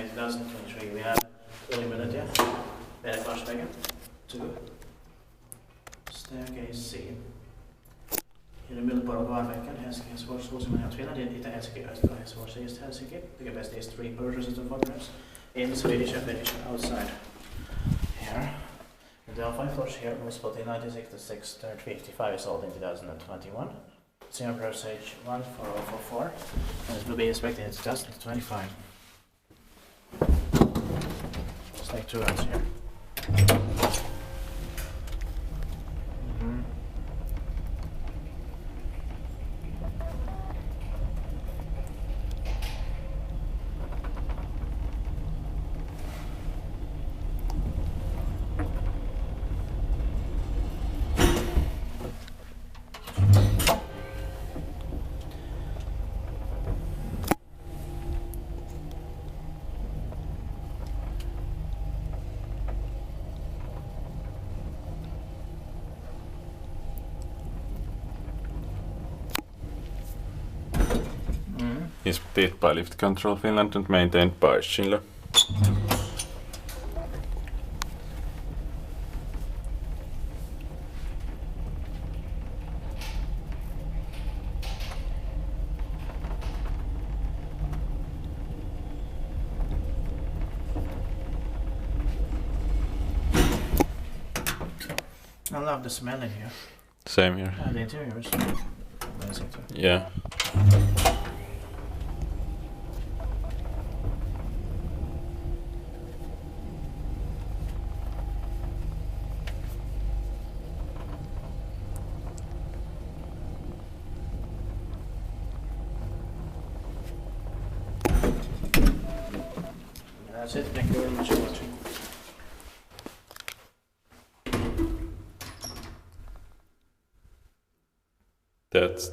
in 2023 we have Tuulimyllyntie, Väderkvarnsvägen 2, Staircase C. Here in Myllypuro, Kvarnvägen, Helsinki, Helsingfors, Tuulimyllyntie, Finland, in Helsinki, Östra, Helsingfors, East Helsinki. The capacity is 3 persons and photographs in Swedish and Finnish outside. Here. There are 5 floors here, was built in 1966, turned 55 years old in 2021. Senior Procedure 14044, and it will be inspected in 2025. Just like 2 rounds here. Inspected by Lift Control Finland and maintained by Schindler. I love the smell in here. Same here. And the interior is amazing too. Yeah. That's it. Thank you very much for watching. That's